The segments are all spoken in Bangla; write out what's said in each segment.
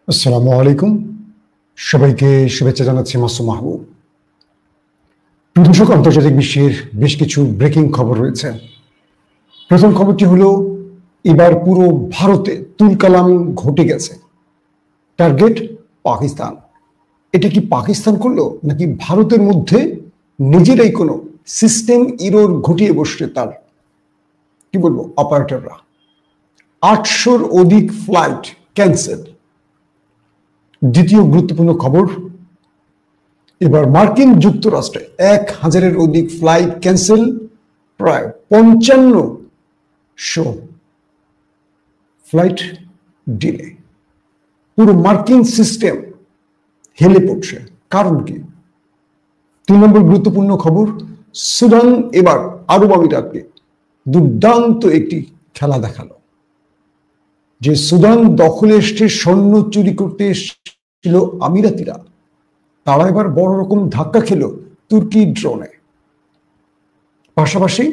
আসসালামু আলাইকুম। সবাইকে শুভেচ্ছা জানাচ্ছি মাসুম মাহবুব। দর্শক, আন্তর্জাতিক বিশ্বের বেশ কিছু ব্রেকিং খবর রয়েছে। প্রথম খবরটি হলো, এবার পুরো ভারতে তুলকালাম ঘটে গেছে। টার্গেট পাকিস্তান। এটা কি পাকিস্তান করলো, নাকি ভারতের মধ্যে নিজেরাই কোনো সিস্টেম ইরোর ঘটিয়ে বসছে তার কি বলবো অপারেটররা? 800-র অধিক ফ্লাইট ক্যান্সেল। দ্বিতীয় গুরুত্বপূর্ণ খবর, এবার মার্কিন যুক্তরাষ্ট্রে 1000-এর অধিক ফ্লাইট ক্যান্সেল, প্রায় 5500 ফ্লাইট ডিলে। পুরো মার্কিন সিস্টেম হেলে পড়ছে। কারণ কি? 3 নম্বর গুরুত্বপূর্ণ খবর, সুদান এবার আরব আমিরাতকে দুর্দান্ত একটি খেলা দেখালো। যে সুদান দখলে এসছে, স্বর্ণ চুরি করতে এসেছিল আমিরাতিরা, তারা এবার বড় রকম ধাক্কা খেল তুর্কি ড্রোনে। পাশাপাশি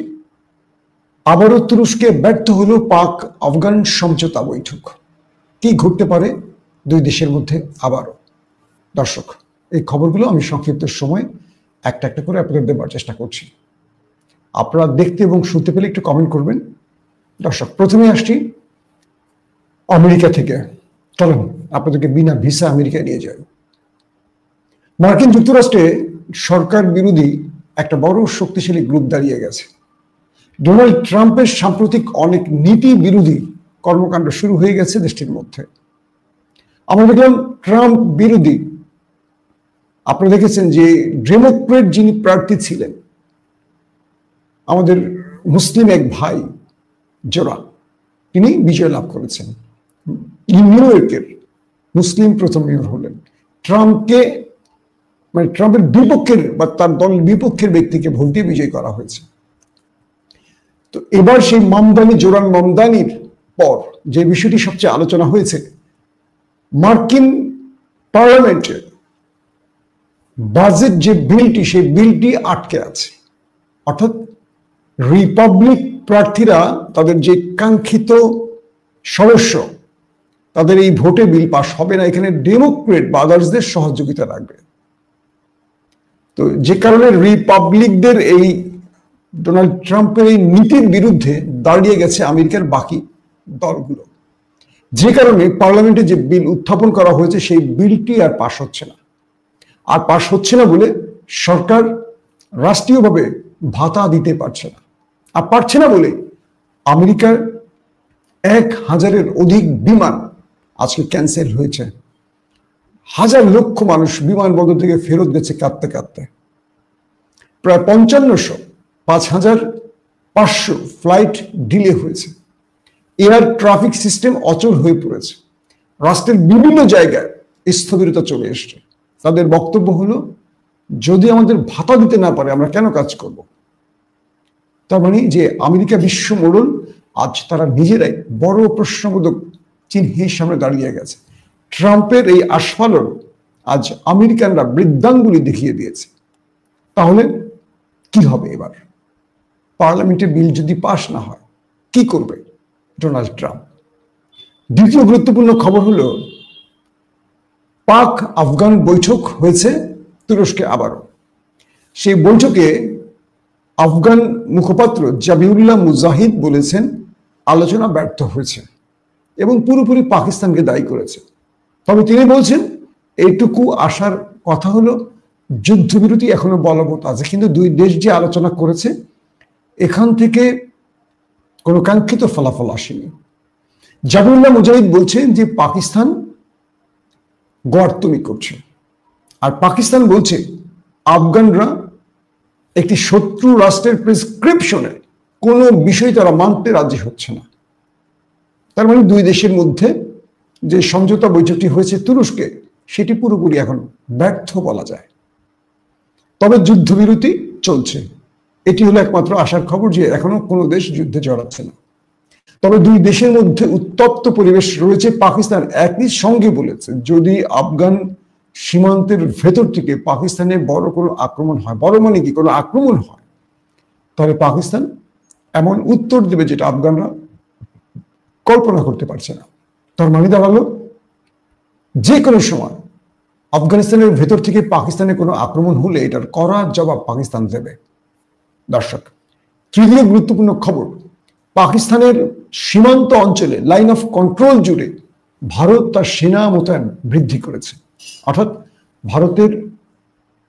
আবারও তুরস্কে ব্যর্থ হলো পাক আফগান সমঝোতা বৈঠক। কি ঘটতে পারে দুই দেশের মধ্যে আবারও? দর্শক, এই খবরগুলো আমি সংক্ষিপ্ত সময় একটা একটা করে আপনাদের দেবার চেষ্টা করছি। আপনারা দেখতে এবং শুনতে পেলে একটু কমেন্ট করবেন। দর্শক, প্রথমে আসছি আমেরিকা থেকে। চলুন আপনাদেরকে বিনা ভিসা আমেরিকায় নিয়ে যাই। মার্কিন যুক্তরাষ্ট্রে সরকার বিরোধী একটা বড় শক্তিশালী গ্রুপ দাঁড়িয়ে গেছে। ডোনাল্ড ট্রাম্পের সাম্প্রতিক অনেক নীতি বিরোধী কর্মকাণ্ড শুরু হয়ে গেছে দেশটির মধ্যে। আমরা দেখলাম ট্রাম্প বিরোধী, আপনারা দেখেছেন যে ডেমোক্রেট যিনি প্রার্থী ছিলেন, আমাদের মুসলিম এক ভাই জোরান, তিনি বিজয় লাভ করেছেন। নিউ ইয়র্কের মুসলিম প্রথম মেয়র হলেন। ট্রাম্পকে মানে ট্রাম্পের বিপক্ষের বা তার দলের বিপক্ষের ব্যক্তিকে ভোট দিয়ে বিজয় করা হয়েছে। তো এবার সেই মামদানি, জোরান মামদানির পর যে বিষয়টি সবচেয়ে আলোচনা হয়েছে, মার্কিন পার্লামেন্টে বাজেট যে বিলটি, সেই বিলটি আটকে আছে। অর্থাৎ রিপাবলিক প্রার্থীরা তাদের যে কাঙ্ক্ষিত সদস্য, তাদের এই ভোটে বিল পাস হবে না। এখানে ডেমোক্রেট বা আদার্সদের সহযোগিতা লাগবে। তো যে কারণে রিপাবলিকদের এই ডোনাল্ড ট্রাম্পের এই নীতির বিরুদ্ধে দাঁড়িয়ে গেছে আমেরিকার বাকি দলগুলো। যে কারণে পার্লামেন্টে যে বিল উত্থাপন করা হয়েছে, সেই বিলটি আর পাশ হচ্ছে না। আর পাশ হচ্ছে না বলে সরকার রাষ্ট্রীয়ভাবে ভাতা দিতে পারছে না। আর পারছে না বলে আমেরিকার 1000-এর অধিক বিমান আজকে ক্যান্সেল হয়েছে। হাজার লক্ষ মানুষ বিমানবন্দর থেকে ফেরত গেছে কাঁদতে কাঁদতে। প্রায় 5500 ফ্লাইট ডিলে হয়েছে। এয়ার ট্রাফিক সিস্টেম অচল হয়ে পড়েছে। রাষ্ট্রের বিভিন্ন জায়গায় স্থবিরতা চলে এসছে। তাদের বক্তব্য হলো, যদি আমাদের ভাতা দিতে না পারে আমরা কেন কাজ করব? তার মানে যে আমেরিকা বিশ্ব মোড়ল, আজ তারা নিজেরাই বড় প্রশ্নবোধক চিহ্নের সামনে দাঁড়িয়ে গেছে। ট্রাম্পের এই আস্ফালন আজ আমেরিকানরা বৃদ্ধাঙ্গুলি দেখিয়ে দিয়েছে। তাহলে কি হবে এবার? পার্লামেন্টে বিল যদি পাশ না হয়, কি করবে ডোনাল্ড ট্রাম্প? দ্বিতীয় গুরুত্বপূর্ণ খবর হলো, পাক আফগান বৈঠক হয়েছে তুরস্কে আবারও। সেই বৈঠকে আফগান মুখপাত্র জাবিউল্লাহ মুজাহিদ বলেছেন, আলোচনা ব্যর্থ হয়েছে এবং পুরোপুরি পাকিস্তানকে দায়ী করেছে। তবে তিনি বলছেন, এইটুকু আসার কথা হলো, যুদ্ধবিরতি এখনো বলবৎ আছে, কিন্তু দুই দেশ যে আলোচনা করেছে, এখান থেকে কোনো কাঙ্ক্ষিত ফলাফল আসেনি। জাবিউল্লাহ মুজাহিদ বলছেন যে পাকিস্তান গর্তমি করছে, আর পাকিস্তান বলছে আফগানরা একটি শত্রু রাষ্ট্রের প্রেসক্রিপশনে কোনো বিষয় তারা মানতে রাজি হচ্ছে না। তার মানে দুই দেশের মধ্যে যে সমঝোতা বৈঠকটি হয়েছে তুরস্কে, সেটি পুরোপুরি এখন ব্যর্থ বলা যায়। তবে যুদ্ধবিরতি চলছে, এটি হলো একমাত্র আশার খবর, যে এখনো কোনো দেশ যুদ্ধে জড়াচ্ছে না। তবে দুই দেশের মধ্যে উত্তপ্ত পরিবেশ রয়েছে। পাকিস্তান একই সঙ্গে বলেছে, যদি আফগান সীমান্তের ভেতর থেকে পাকিস্তানে বড় কোনো আক্রমণ হয়, বড় মানে কি কোনো আক্রমণ হয়, তাহলে পাকিস্তান এমন উত্তর দেবে যেটা আফগানরা কল্পনা করতে পারছে না। তার মানে দাঁড়ালো, যে কোনো সময় আফগানিস্তানের ভেতর থেকে পাকিস্তানে কোনো আক্রমণ হলে এটার কড়া জবাব পাকিস্তান দেবে। দর্শক, তৃতীয় গুরুত্বপূর্ণ খবর, পাকিস্তানের সীমান্ত অঞ্চলে লাইন অফ কন্ট্রোল জুড়ে ভারত তার সেনা মোতায়েন বৃদ্ধি করেছে। অর্থাৎ ভারতের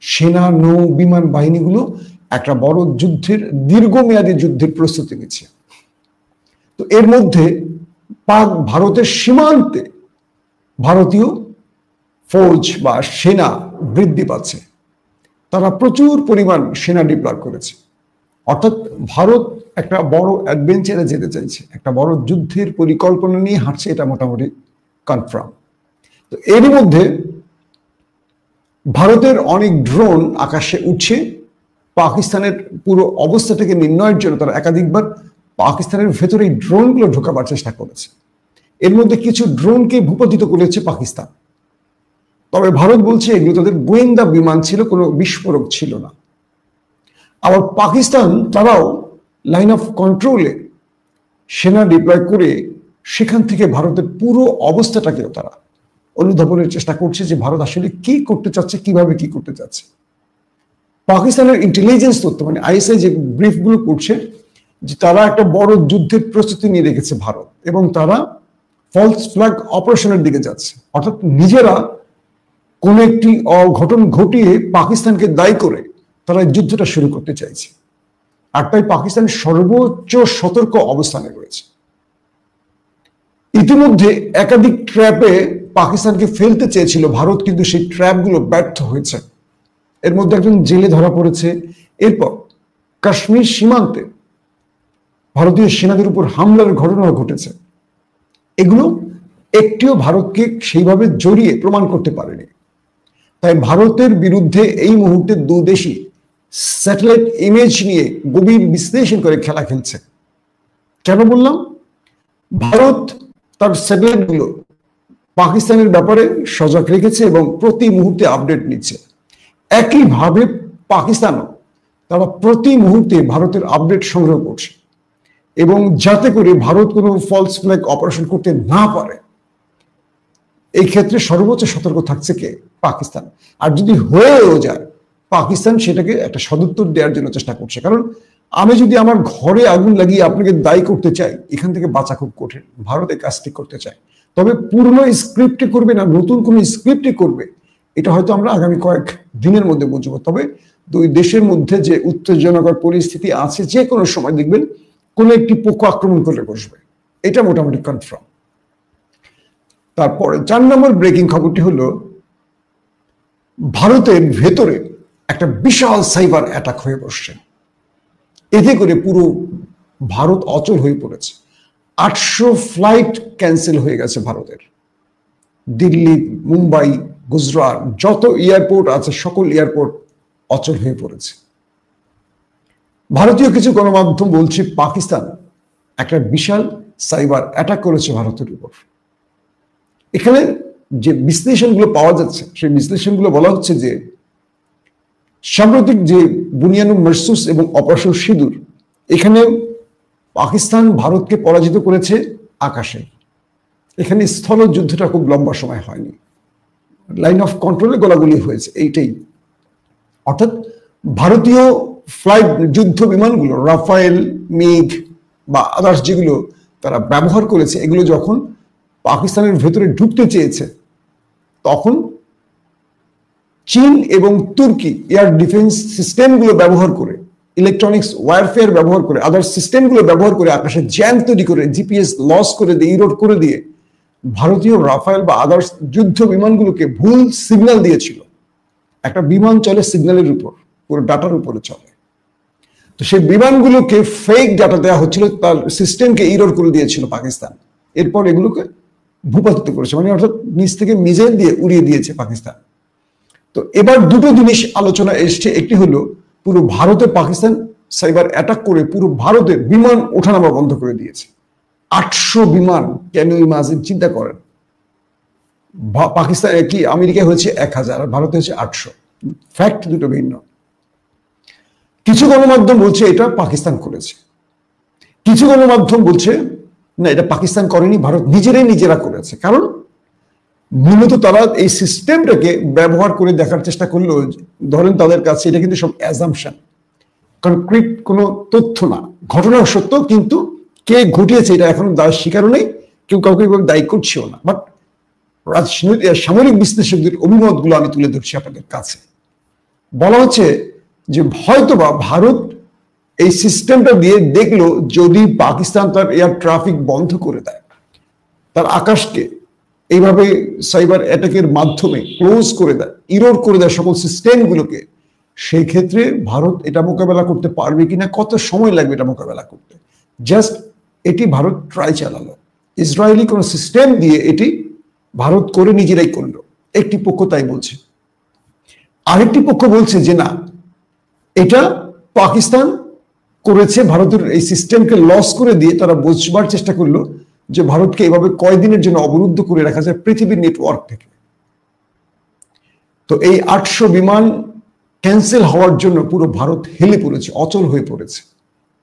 সেনা নৌ বিমান বাহিনীগুলো একটা বড় যুদ্ধের, দীর্ঘমেয়াদী যুদ্ধের প্রস্তুতি নিচ্ছে। তো এর মধ্যে পাক ভারতের সীমান্তে ভারতীয় ফৌজ বা সেনা বৃদ্ধি পাচ্ছে। তারা প্রচুর পরিমাণ সেনা ডিপ্লয় করেছে। অর্থাৎ ভারত একটা বড় অ্যাডভেঞ্চারে যেতে চাইছে, একটা বড় যুদ্ধের পরিকল্পনা নিয়ে হাঁটছে, এটা মোটামুটি কনফার্ম। তো এরই মধ্যে ভারতের অনেক ড্রোন আকাশে উঠছে। পাকিস্তানের পুরো অবস্থাটাকে নির্ণয়ের জন্য তারা একাধিকবার পাকিস্তানের ভেতরে এই ড্রোনগুলো ঢোকাবার চেষ্টা করেছে। এর মধ্যে কিছু ড্রোনকে ভূপাতিত করেছে পাকিস্তান, তবে ভারত বলছে এগুলো তাদের গোয়েন্দা বিমান ছিল, কোনো বিস্ফোরক ছিল না। আবার পাকিস্তান তারাও লাইন অফ কন্ট্রোলে সেনা ডিপ্লয় করে সেখান থেকে ভারতের পুরো অবস্থাটাকেও তারা অনুধাবনের চেষ্টা করছে যে ভারত আসলে কি করতে চাচ্ছে, কিভাবে কি করতে চাচ্ছে। পাকিস্তানের ইন্টেলিজেন্স তথ্য মানে আইএসআই যে ব্রিফগুলো করছে যে তারা একটা বড় যুদ্ধের প্রস্তুতি নিয়ে রেখেছে ভারত, এবং তারা ফলস ফ্ল্যাগ অপারেশনের দিকে যাচ্ছে। অর্থাৎ নিজেরা কোন একটি অঘটন ঘটিয়ে পাকিস্তানকে দায়ী করে তারা যুদ্ধটা শুরু করতে চাইছে। আর তাই পাকিস্তান সর্বোচ্চ সতর্ক অবস্থানে রয়েছে। ইতিমধ্যে একাধিক ট্র্যাপে পাকিস্তানকে ফেলতে চেয়েছিল ভারত, কিন্তু সেই ট্র্যাপগুলো ব্যর্থ হয়েছে। এর মধ্যে একজন জেলে ধরা পড়েছে। এরপর কাশ্মীর সীমান্তে ভারতীয় সেনাদের উপর হামলার ঘটনা ঘটেছে। এগুলো একটিও ভারতকে সেইভাবে জড়িয়ে প্রমাণ করতে পারেনি। তাই ভারতের বিরুদ্ধে এই মুহূর্তে দুদেশই স্যাটেলাইট ইমেজ নিয়ে গভীর বিশ্লেষণ করে খেলা খেলছে। কেন বললাম? ভারত তার স্যাটেলাইটগুলো পাকিস্তানের ব্যাপারে সজাগ রেখেছে এবং প্রতি মুহূর্তে আপডেট নিচ্ছে। একইভাবে পাকিস্তানও তারা প্রতি মুহূর্তে ভারতের আপডেট সংগ্রহ করছে, এবং যাতে করে ভারত কোনো ফলস ফ্ল্যাগ অপারেশন করতে না পারে এই ক্ষেত্রে সর্বোচ্চ সতর্ক থাকছে কে? পাকিস্তান। আর যদি হয়েও যায়, পাকিস্তান সেটাকে একটা সদুত্তর দেওয়ার জন্য চেষ্টা করছে। কারণ আমি যদি আমার ঘরে আগুন লাগিয়ে আপনাকে দায়ী করতে চাই, এখান থেকে বাঁচা খুব কঠিন। ভারত এই কাজটি করতে চায়, তবে পুরনো স্ক্রিপ্টে করবে না, নতুন কোনো স্ক্রিপ্টে করবে, এটা হয়তো আমরা আগামী কয়েক দিনের মধ্যে বুঝবো। তবে দুই দেশের মধ্যে যে উত্তেজনাকর পরিস্থিতি আছে, যে কোনো সময় দেখবেন কোনো একটি পক্ষ আক্রমণ করে বসবে, এটা মোটামুটি কনফার্ম। তারপরে 4 নম্বর ব্রেকিং খবরটি হলো ভারতের ভেতরে একটা বিশাল সাইবার অ্যাটাক হয়ে বসছে। এতে করে পুরো ভারত অচল হয়ে পড়েছে। 800 ফ্লাইট ক্যান্সেল হয়ে গেছে ভারতের। দিল্লি, মুম্বাই, গুজরাট যত এয়ারপোর্ট আছে সকল এয়ারপোর্ট অচল হয়ে পড়েছে। ভারতীয় কিছু গণমাধ্যম বলছে পাকিস্তান একটা বিশাল সাইবার অ্যাটাক করেছে ভারতের উপর। এখানে যে বিশ্লেষণগুলো পাওয়া যাচ্ছে সেই বিশ্লেষণগুলো বলা হচ্ছে যে সাম্প্রতিক যে বুনিয়ানুল মারসুস এবং অপারেশন সিঁদুর, এখানে পাকিস্তান ভারতকে পরাজিত করেছে আকাশে। এখানে স্থল যুদ্ধটা খুব লম্বা সময় হয়নি, লাইন অফ কন্ট্রোলে গোলাগুলি হয়েছে, এইটাই। অর্থাৎ ভারতীয় ফ্লাইট যুদ্ধ বিমানগুলো রাফায়েল, মিগ বা আদার্স যেগুলো তারা ব্যবহার করেছে, এগুলো যখন পাকিস্তানের ভেতরে ঢুকতে চেয়েছে, তখন চীন এবং তুর্কি এয়ার ডিফেন্স সিস্টেমগুলো ব্যবহার করে, ইলেকট্রনিক্স ওয়ারফেয়ার ব্যবহার করে, আদার্স সিস্টেমগুলো ব্যবহার করে আকাশে জ্যাম তৈরি করে, জিপিএস লস করে দিয়ে, ইরোড করে দিয়ে ভারতীয় রাফায়েল বা আদার্স যুদ্ধ বিমানগুলোকে ভুল সিগন্যাল দিয়েছিল। একটা বিমান চলে সিগন্যালের উপর, পুরো ডাটার উপরে চলে। তো সেই বিমানগুলোকে ফেক ডাটা দেওয়া হচ্ছিল, তার সিস্টেমকে ইরোড করে দিয়েছিল পাকিস্তান। এরপর এগুলোকে ভূপাতিত করেছে, মানে অর্থাৎ নিচ থেকে মিসাইল দিয়ে উড়িয়ে দিয়েছে পাকিস্তান। তো এবার দুটো জিনিস আলোচনা এসছে। একটি হলো পুরো ভারতে পাকিস্তান সাইবার অ্যাটাক করে পুরো ভারতের বিমান ওঠানামা বন্ধ করে দিয়েছে। 800 বিমান, ক্যান ইউ ইমাজিন? চিন্তা করেন, পাকিস্তান কি আমেরিকা হয়েছে 1000 আর ভারতে হয়েছে 800। ফ্যাক্ট দুটো ভিন্ন। কিছু গণমাধ্যম বলছে এটা পাকিস্তান করেছে, কিছু গণমাধ্যম বলছে না, এটা পাকিস্তান করেনি, ভারত নিজেরা করেছে। কারণ মূলত তারা এই সিস্টেমটাকে ব্যবহার করে দেখার চেষ্টা করলো, ধরেন তাদের কাছে এটা কিন্তু সব অ্যাজাম্পশন, কনক্রিট কোনো তথ্য না, ঘটনা সত্য, কিন্তু কে ঘটিয়েছে এটা এখনো স্বীকারও নেই, কেউ কাউকে দায়ী করছেও না। বাট রাজনৈতিক সামরিক বিশ্লেষকদের অভিমতগুলো আমি তুলে ধরছি আপনাদের কাছে। বলা হচ্ছে যে হয়তোবা ভারত এই সিস্টেমটা দিয়ে দেখলো যদি পাকিস্তান তার এয়ার ট্রাফিক বন্ধ করে দেয়, তার আকাশকে এইভাবে সাইবার অ্যাটাকের মাধ্যমে ক্লোজ করে দেয়, ইরোর করে দেয় সকল সিস্টেমগুলোকে, সেই ক্ষেত্রে ভারত এটা মোকাবেলা করতে পারবে কিনা, কত সময় লাগবে এটা মোকাবেলা করতে। জাস্ট এটি ভারত ট্রাই চালালো, ইসরায়েলি কোন সিস্টেম দিয়ে এটি ভারত করে নিজেরাই করলো, একটি পক্ষ তাই বলছে। আরেকটি পক্ষ বলছে যে না, এটা পাকিস্তান করেছে, ভারতের এই সিস্টেমকে লস করে দিয়ে তারা বোঝবার চেষ্টা করলো যে ভারতকে এভাবে কয়দিনের জন্য অবরুদ্ধ করে রাখা যায় পৃথিবীর নেটওয়ার্ক থেকে। তো এই 800 বিমান ক্যান্সেল হওয়ার জন্য পুরো ভারত হেলে পড়েছে, অচল হয়ে পড়েছে।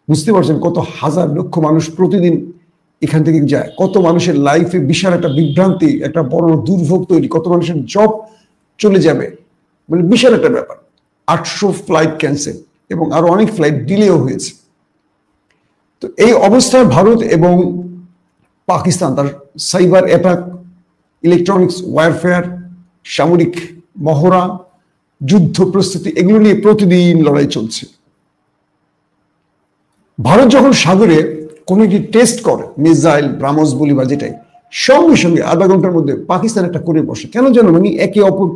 বুঝতে পারছেন কত হাজার লক্ষ মানুষ প্রতিদিন এখান থেকে যায়, কত মানুষের লাইফে বিশাল একটা বিভ্রান্তি, একটা বড় দুর্ভোগ তৈরি, কত মানুষের জব চলে যাবে, মানে বিশাল একটা ব্যাপার। 800 ফ্লাইট ক্যান্সেল এবং আরো অনেক ফ্লাইট ডিলেও হয়েছে। তো এই অবস্থায় ভারত এবং পাকিস্তান তার সাইবার অ্যাটাক, ইলেকট্রনিক্স ওয়ারফেয়ার, সামরিক মহড়া, যুদ্ধ প্রস্তুতি, এগুলো নিয়ে প্রতিদিন লড়াই চলছে। ভারত যখন সাগরে কোনো একটি টেস্ট করে, মিসাইল, ব্রাহ্মস বলি বা যেটাই, সঙ্গে সঙ্গে আধা ঘন্টার মধ্যে পাকিস্তান একটা করে বসে। কেন জানো? মানে একে অপর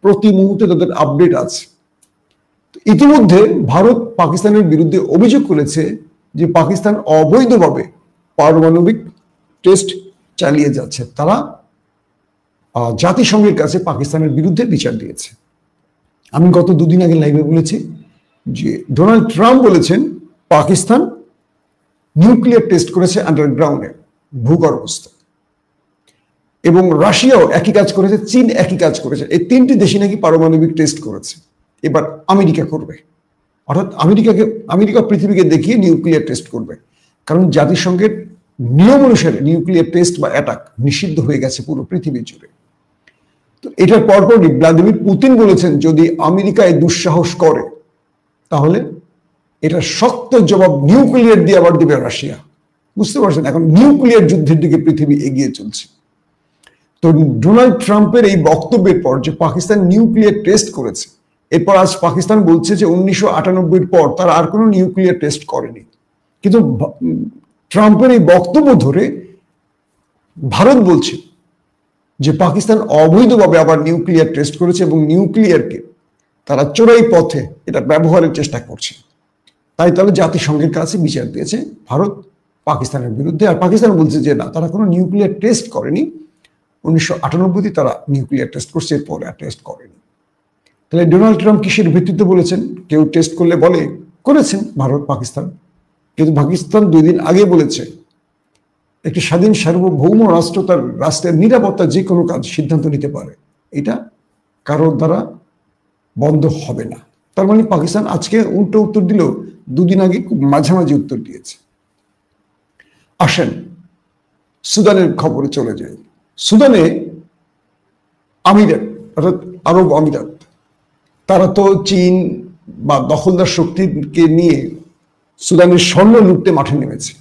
প্রতি মুহূর্তে তাদের আপডেট আছে। ইতিমধ্যে ভারত পাকিস্তানের বিরুদ্ধে অভিযোগ করেছে যে পাকিস্তান অবৈধভাবে পারমাণবিক টেস্ট চালিয়ে যাচ্ছে। তারা জাতিসংঘের কাছে পাকিস্তানের বিরুদ্ধে বিচার দিয়েছে। আমি গত দুদিন আগে লাইভে বলেছি যে ডোনাল্ড ট্রাম্প বলেছেন পাকিস্তান নিউক্লিয়ার টেস্ট করেছে আন্ডারগ্রাউন্ডে, ভূগর্ভস্থ, এবং রাশিয়াও একই কাজ করেছে, চীন একই কাজ করেছে। এই তিনটি দেশই নাকি পারমাণবিক টেস্ট করেছে। এবার আমেরিকা করবে, অর্থাৎ আমেরিকা পৃথিবীকে দেখিয়ে নিউক্লিয়ার টেস্ট করবে। কারণ জাতিসংঘের নিয়ম অনুসারে নিউক্লিয়ার টেস্ট বা অ্যাটাক নিষিদ্ধ হয়ে গেছে পুরো পৃথিবী জুড়ে। তো এটার পরপরই ভ্লাদিমির পুতিন বলেছেন যদি আমেরিকা এই দুঃসাহস করে তাহলে এটা শক্ত জবাব নিউক্লিয়ার দিয়ে আবার দেবে রাশিয়া। বুঝতে পারছেন, এখন নিউক্লিয়ার যুদ্ধের দিকে পৃথিবী এগিয়ে চলছে। তো ডোনাল্ড ট্রাম্পের এই বক্তব্যের পর যে পাকিস্তান নিউক্লিয়ার টেস্ট করেছে, এরপর আজ পাকিস্তান বলছে যে 1998 পর তারা আর কোনো নিউক্লিয়ার টেস্ট করেনি। কিন্তু ট্রাম্পের এই বক্তব্য ধরে ভারত বলছে যে পাকিস্তান অবৈধভাবে আবার নিউক্লিয়ার টেস্ট করেছে এবং নিউক্লিয়ারকে তারা চোরাই পথে এটা ব্যবহারের চেষ্টা করছে। তাই তাহলে জাতিসংঘের কাছে বিচার দিয়েছে ভারত পাকিস্তানের বিরুদ্ধে। আর পাকিস্তান বলছে যে না, তারা কোনো নিউক্লিয়ার টেস্ট করেনি, 1998 তারা নিউক্লিয়ার টেস্ট করছে, এরপরে আর টেস্ট করেনি। তাহলে ডোনাল্ড ট্রাম্প কিসের ভিত্তিতে বলেছেন? কেউ টেস্ট করলে বলে করেছেন ভারত পাকিস্তান, কিন্তু পাকিস্তান 2 দিন আগে বলেছে একটি স্বাধীন সার্বভৌম রাষ্ট্র তার রাষ্ট্রের নিরাপত্তা যে কোনো কাজ সিদ্ধান্ত নিতে পারে, এটা কারোর দ্বারা বন্ধ হবে না। তার মানে পাকিস্তান আজকে উল্টো উত্তর দিল, 2 দিন আগে খুব মাঝামাঝি উত্তর দিয়েছে। আসেন সুদানের খবরে চলে যায়। সুদানে আমিরাত, অর্থাৎ আরব আমিরাত, তারা তো চীন বা দখলদার শক্তিকে নিয়ে সুদানের স্বর্ণ লুটতে মাঠে নেমেছে।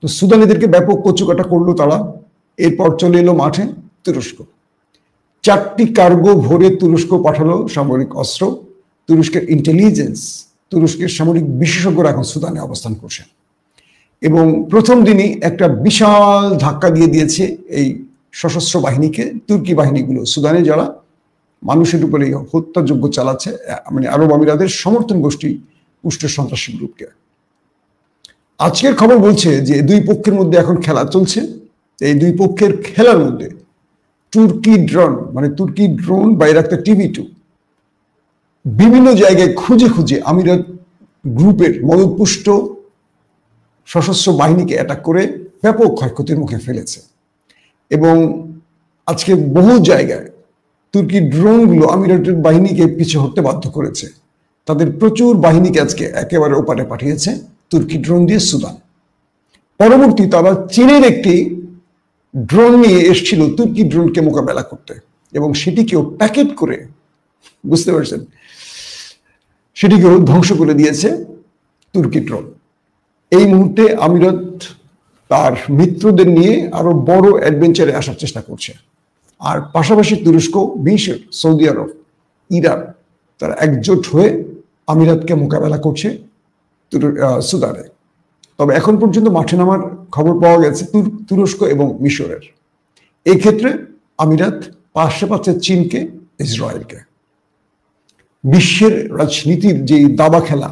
তো সুদানিদেরকে ব্যাপক কচুকাটা করলো তারা। এরপর চলে এলো মাঠে তুরস্ক। 4টি কার্গো ভরে তুরস্ক পাঠালো সামরিক অস্ত্র। তুরস্কের ইন্টেলিজেন্স, তুরস্কের সামরিক বিশেষজ্ঞরা এখন সুদানে অবস্থান করছেন এবং প্রথম দিনই একটা বিশাল ধাক্কা দিয়ে দিয়েছে এই সশস্ত্র বাহিনীকে, তুর্কি বাহিনীগুলো, সুদানে যারা মানুষের উপরে হত্যাযজ্ঞ চালাচ্ছে, মানে আরব আমিরাতের সমর্থন গোষ্ঠী পুষ্ট সন্ত্রাসী গ্রুপকে। আজকের খবর বলছে যে 2 পক্ষের মধ্যে এখন খেলা চলছে। এই 2 পক্ষের খেলার মধ্যে তুর্কি ড্রোন বাইরাক্তার TB2 বিভিন্ন জায়গায় খুঁজে খুঁজে আমিরাত গ্রুপের মদতপুষ্ট সশস্ত্র বাহিনীকে অ্যাটাক করে ব্যাপক ক্ষয়ক্ষতির মুখে ফেলেছে। এবং আজকে বহু জায়গায় তুর্কি ড্রোনগুলো আমিরাতের বাহিনীকে পিছু হটতে বাধ্য করেছে। তাদের প্রচুর বাহিনীকে আজকে একেবারে ওপারে পাঠিয়েছে তুর্কি ড্রোন দিয়ে সুদান। পরবর্তী তারা চীনের একটি ড্রোন নিয়ে এসেছিল তুর্কি ড্রোনকে মোকাবেলা করতে, এবং সেটিকেও প্যাকেট করে, বুঝতে পারছেন, সেটিকেও ধ্বংস করে দিয়েছে তুর্কি ড্রোন। এই মুহূর্তে আমিরাত তার মিত্রদের নিয়ে আরো বড় অ্যাডভেঞ্চারে আসার চেষ্টা করছে। আর পাশাপাশি তুরস্ক, মিশর, সৌদি আরব, ইরান তারা একজোট হয়ে আমিরাতকে মোকাবেলা করছে সুদানে। তবে এখন পর্যন্ত মাঠে নামার খবর পাওয়া গেছে তুরস্ক এবং মিশরের। এই ক্ষেত্রে আমিরাত পাশে পাচ্ছে চীনকে, ইসরায়েলকে। বিশ্বের রাজনীতির যে দাবা খেলা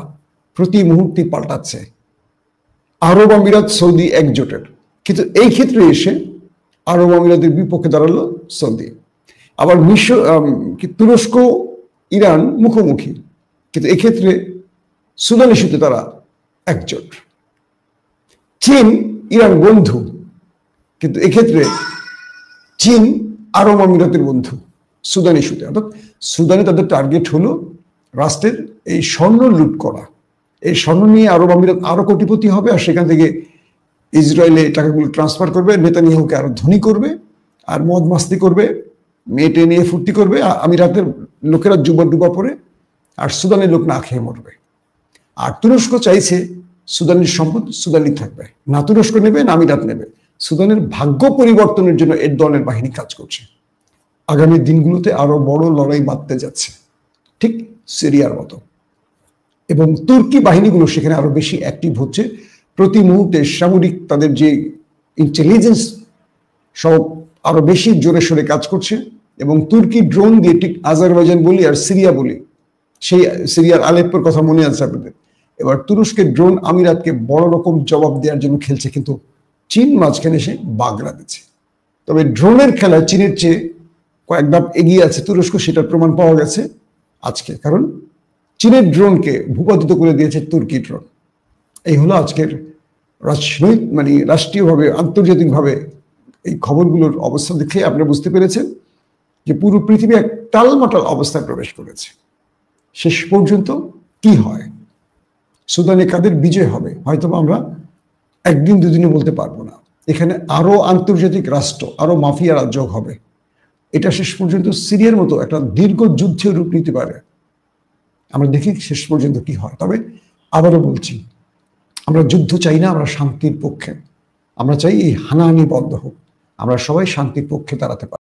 প্রতি মুহূর্তে পাল্টাচ্ছে। আরব আমিরাত সৌদি একজোটের, কিন্তু এই ক্ষেত্রে এসে আরব আমিরাতের বিপক্ষে দাঁড়ালো সৌদি। আবার তুরস্ক, ইরান মুখোমুখি, কিন্তু এক্ষেত্রে সুদান ইস্যুতে তারা একজোট। চীন, ইরান বন্ধু, কিন্তু এক্ষেত্রে চীন আরব আমিরাতের বন্ধু সুদান ইস্যুতে। অর্থাৎ সুদানে তাদের টার্গেট হলো রাষ্ট্রের এই স্বর্ণ লুট করা। এই স্বর্ণ নিয়ে আরব আমিরাত আরো কোটিপতি হবে, আর সেখান থেকে ইসরায়েলে টাকাগুলো ট্রান্সফার করবে, নেতানিয়াহুকে আরো ধনী করবে, আর মদ মাস্তি করবে, মেয়েটে নিয়ে ফুর্তি করবে। আমিরাতের লোকেরা জুবা ডুবা পরে, আর সুদানের লোক না খেয়ে মরবে। আর তুরস্ক চাইছে সুদানের সম্পদ সুদানই থাকবে, না তুরস্ক নেবে না আমিরাত নেবে। সুদানের ভাগ্য পরিবর্তনের জন্য এর দলের বাহিনী কাজ করছে। আগামী দিনগুলোতে আরো বড় লড়াই বাঁধতে যাচ্ছে, ঠিক সিরিয়ার মতো। এবং তুর্কি বাহিনীগুলো সেখানে আরো বেশি অ্যাক্টিভ হচ্ছে। প্রতি মুহূর্তে সামরিক তাদের যে ইন্টেলিজেন্স সব আরো বেশি জোরে সোরে কাজ করছে। এবং তুর্কি ড্রোন দিয়ে, ঠিক আজারবাইজান বলি আর সিরিয়া বলি, সেই সিরিয়ার আলেপ্পোর কথা মনে আছে আপনাদের। এবার তুরস্কের ড্রোন আমিরাতকে বড় রকম জবাব দেওয়ার জন্য খেলছে, কিন্তু চীন মাঝখানে এসে বাগড়া দিচ্ছে। তবে ড্রোনের খেলায় চীনের চেয়ে কয়েক ধাপ এগিয়ে আছে তুরস্ক, সেটার প্রমাণ পাওয়া গেছে আজকে। কারণ চীনের ড্রোনকে ভূপাতিত করে দিয়েছে তুর্কি ড্রোন। এই হলো আজকের রাষ্ট্রীয়ভাবে, আন্তর্জাতিকভাবে এই খবরগুলোর অবস্থা দেখে আপনারা বুঝতে পেরেছেন যে পুরো পৃথিবী এক টালমাটাল অবস্থায় প্রবেশ করেছে। শেষ পর্যন্ত কি হয়, সুদানে কাদের বিজয় হবে, হয়তো আমরা একদিন দুদিনে বলতে পারবো না। এখানে আরো আন্তর্জাতিক রাষ্ট্র, আরো মাফিয়ারা যোগ হবে। এটা শেষ পর্যন্ত সিরিয়ার মতো একটা দীর্ঘ যুদ্ধের রূপ নিতে পারে। আমরা দেখি শেষ পর্যন্ত কি হয়। তবে আবারও বলছি, আমরা যুদ্ধ চাই না, আমরা শান্তির পক্ষে। আমরা চাই এই হানাহানি বন্ধ হোক, আমরা সবাই শান্তির পক্ষে দাঁড়াতে পারি।